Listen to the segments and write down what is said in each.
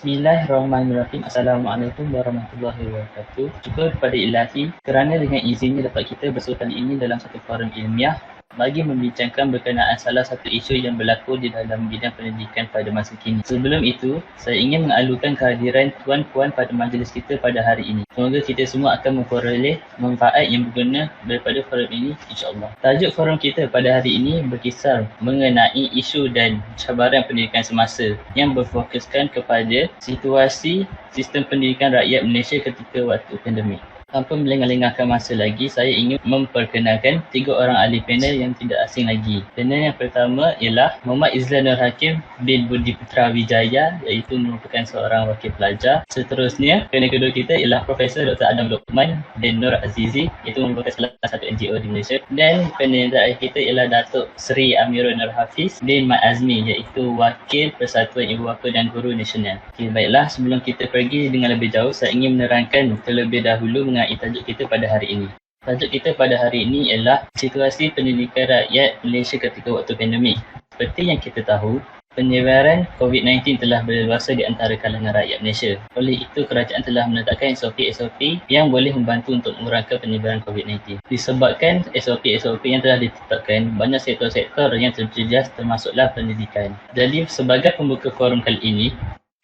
Bismillahirrahmanirrahim. Assalamualaikum warahmatullahi wabarakatuh. Syukur kepada Ilahi kerana dengan izinnya dapat kita bersua kali ini dalam satu forum ilmiah bagi membincangkan berkenaan salah satu isu yang berlaku di dalam bidang pendidikan pada masa kini. Sebelum itu, saya ingin mengalukan kehadiran tuan-puan pada majlis kita pada hari ini. Semoga kita semua akan memperoleh manfaat yang berguna daripada forum ini, insya-Allah. Tajuk forum kita pada hari ini berkisar mengenai isu dan cabaran pendidikan semasa yang berfokuskan kepada situasi sistem pendidikan rakyat Malaysia ketika waktu pandemik. Tanpa melengah-lengahkan masa lagi, saya ingin memperkenalkan 3 orang ahli panel yang tidak asing lagi. Panel yang pertama ialah Muhammad Izlan Nur Hakim bin Budi Putra Wijaya, iaitu merupakan seorang wakil pelajar. Seterusnya, panel kedua kita ialah Profesor Dr. Adam Lokman bin Nur Azizi, iaitu merupakan salah satu NGO di Malaysia. Dan panel yang terakhir kita ialah Datuk Seri Amirul Nur Hafiz bin Mat Azmi, iaitu Wakil Persatuan Ibu Bapa dan Guru Nasional. Okay, baiklah, sebelum kita pergi dengan lebih jauh, saya ingin menerangkan terlebih dahulu mengenai tajuk kita pada hari ini. Tajuk kita pada hari ini ialah situasi pendidikan rakyat Malaysia ketika waktu pandemik. Seperti yang kita tahu, penyebaran COVID-19 telah berluasa di antara kalangan rakyat Malaysia. Oleh itu, kerajaan telah menetapkan SOP-SOP yang boleh membantu untuk mengurangkan penyebaran COVID-19. Disebabkan SOP-SOP yang telah ditetapkan, banyak sektor-sektor yang terjejas termasuklah pendidikan. Jadi, sebagai pembuka forum kali ini,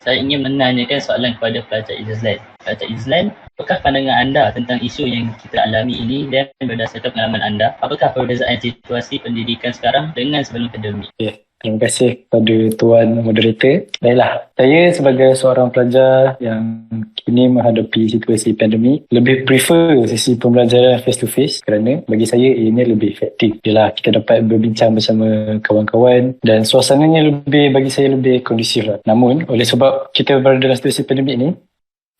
saya ingin menanyakan soalan kepada pelajar Izlan. Pelajar Izlan, apakah pandangan anda tentang isu yang kita alami ini dan berdasarkan pengalaman anda, apakah perbezaan situasi pendidikan sekarang dengan sebelum pandemik? Okay. Terima kasih kepada Tuan Moderator. Baiklah, saya sebagai seorang pelajar yang kini menghadapi situasi pandemik, lebih prefer sesi pembelajaran face to face kerana bagi saya ini lebih efektif. Yalah, kita dapat berbincang bersama kawan-kawan dan suasananya bagi saya lebih kondusif lah. Namun, oleh sebab kita berada dalam situasi pandemik ni,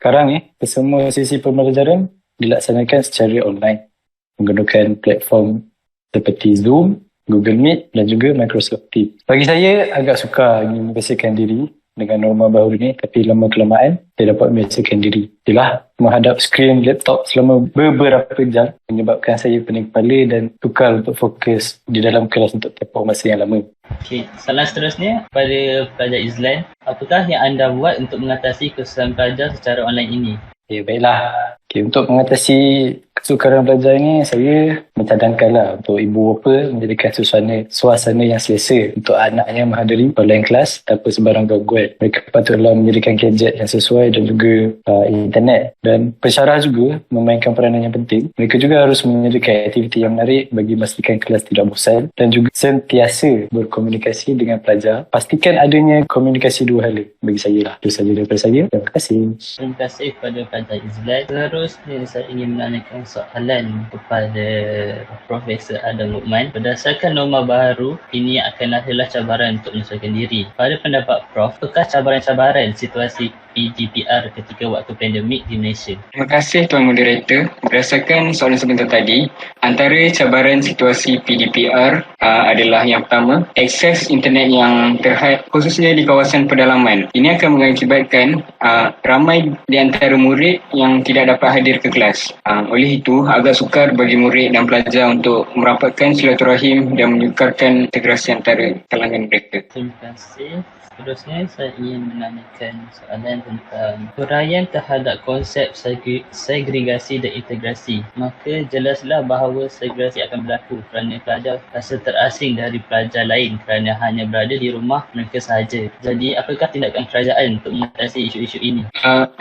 sekarang semua sesi pembelajaran dilaksanakan secara online menggunakan platform seperti Zoom, Google Meet dan juga Microsoft Teams. Bagi saya agak sukar ingin membiasakan diri dengan norma baru ni, tapi lama-kelamaan saya dapat membiasakan diri. Yalah, menghadap skrin laptop selama beberapa jam menyebabkan saya pening kepala dan sukar untuk fokus di dalam kelas untuk tempoh masa yang lama. Okey, soalan seterusnya pada pelajar Izlan, apakah yang anda buat untuk mengatasi kesusahan pelajar secara online ini? Baiklah. Untuk mengatasi kesukaran belajar ini, saya mencadangkanlah untuk ibu bapa menjadikan suasana yang selesa untuk anaknya menghadiri online kelas tanpa sebarang gangguan. Mereka patutlah menyediakan gadget yang sesuai dan juga internet. Dan pensyarah juga memainkan peranan yang penting. Mereka juga harus menyediakan aktiviti yang menarik bagi memastikan kelas tidak bosan dan juga sentiasa berkomunikasi dengan pelajar. Pastikan adanya komunikasi dua hala. Bagi saya lah. Itu sahaja daripada saya. Terima kasih. Terima kasih kepada pelajar Izlan. Terusnya saya ingin menanyakan soalan kepada Profesor Adam Lokman. Berdasarkan norma baru, ini akan lahirlah cabaran untuk menyesuaikan diri. Pada pendapat Prof, apakah cabaran-cabaran situasi PGPR ketika waktu pandemik di Malaysia? Terima kasih Tuan Moderator. Berdasarkan soalan sebentar tadi, antara cabaran situasi PDPR adalah yang pertama, akses internet yang terhad khususnya di kawasan pedalaman. Ini akan mengakibatkan ramai di antara murid yang tidak dapat hadir ke kelas. Oleh itu, agak sukar bagi murid dan pelajar untuk merapatkan silaturahim dan menyukarkan integrasi antara kalangan mereka. Terima kasih. Seterusnya, saya ingin menanyakan soalan tentang huraian terhadap konsep segregasi dan integrasi. Maka jelaslah bahawa segregasi akan berlaku kerana pelajar rasa terasing dari pelajar lain kerana hanya berada di rumah mereka sahaja. Jadi, apakah tindakan kerajaan untuk mengatasi isu-isu ini?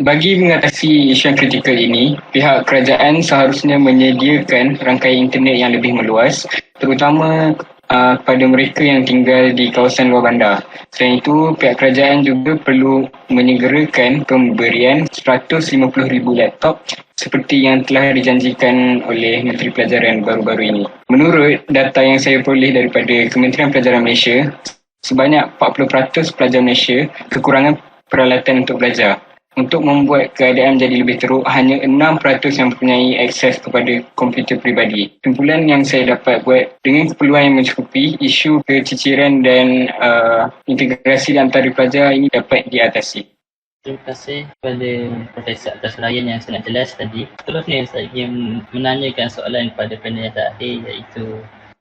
Bagi mengatasi isu yang kritikal ini, pihak kerajaan seharusnya menyediakan rangkaian internet yang lebih meluas, terutama kepada mereka yang tinggal di kawasan luar bandar. Selain itu, pihak kerajaan juga perlu menyegerakan pemberian 150,000 laptop seperti yang telah dijanjikan oleh Menteri Pelajaran baru-baru ini. Menurut data yang saya peroleh daripada Kementerian Pelajaran Malaysia, sebanyak 40% pelajar Malaysia kekurangan peralatan untuk belajar. Untuk membuat keadaan menjadi lebih teruk, hanya 6% yang mempunyai akses kepada komputer peribadi. Kesimpulan yang saya dapat buat, dengan keperluan yang mencukupi, isu keciciran dan integrasi di antara pelajar ini dapat diatasi. Terima kasih kepada Profesor atas huraian yang sangat jelas tadi. Seterusnya, saya ingin menanyakan soalan kepada panel yang terakhir, iaitu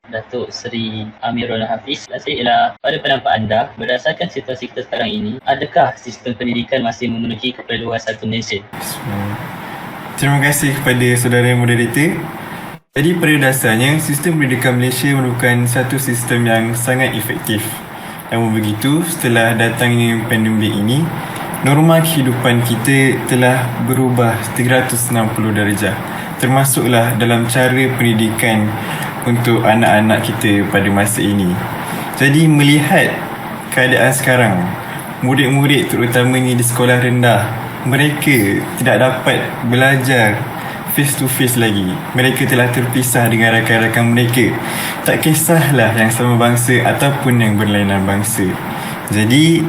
Datuk Seri Amirul Hafiz. Saya ialah, pada pendapat anda, berdasarkan situasi kita sekarang ini, adakah sistem pendidikan masih memenuhi keperluan satu nation? Terima kasih kepada saudara moderator. Jadi pada dasarnya, sistem pendidikan Malaysia merupakan satu sistem yang sangat efektif. Namun begitu, setelah datangnya pandemik ini, norma kehidupan kita telah berubah 360 darjah. Termasuklah dalam cara pendidikan untuk anak-anak kita pada masa ini. Jadi melihat keadaan sekarang, murid-murid terutamanya di sekolah rendah, mereka tidak dapat belajar face to face lagi. Mereka telah terpisah dengan rakan-rakan mereka. Tak kisahlah yang sama bangsa ataupun yang berlainan bangsa. Jadi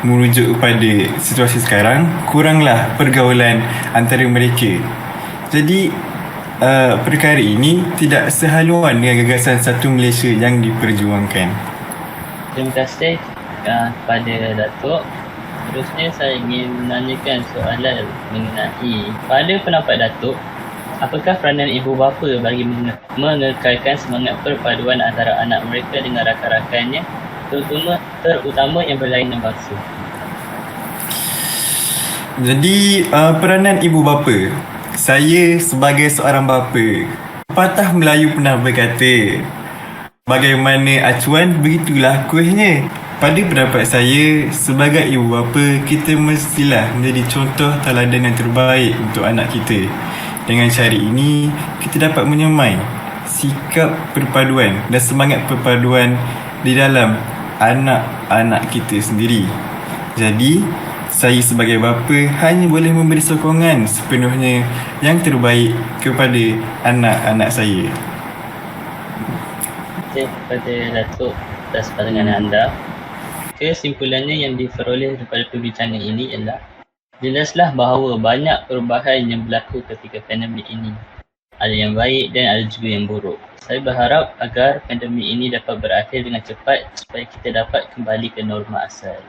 merujuk kepada situasi sekarang, kuranglah pergaulan antara mereka. Jadi perkara ini tidak sehaluan dengan gagasan satu Malaysia yang diperjuangkan. Terima kasih kepada Datuk. Terusnya saya ingin menanyakan soalan mengenai, pada pendapat Datuk, apakah peranan ibu bapa bagi mengekalkan semangat perpaduan antara anak mereka dengan rakan-rakannya, terutama yang berlainan bangsa? Jadi peranan ibu bapa, saya sebagai seorang bapa, pepatah Melayu pernah berkata, bagaimana acuan begitulah kuihnya. Pada pendapat saya, sebagai ibu bapa, kita mestilah menjadi contoh teladan yang terbaik untuk anak kita. Dengan cara ini, kita dapat menyemai sikap perpaduan dan semangat perpaduan di dalam anak-anak kita sendiri. Jadi, saya sebagai bapa hanya boleh memberi sokongan sepenuhnya yang terbaik kepada anak-anak saya. Terima kasih kepada Datuk atas pandangan anda. Kesimpulannya yang diperoleh daripada perbincangan ini ialah, jelaslah bahawa banyak perubahan yang berlaku ketika pandemik ini. Ada yang baik dan ada juga yang buruk. Saya berharap agar pandemik ini dapat berakhir dengan cepat supaya kita dapat kembali ke norma asal.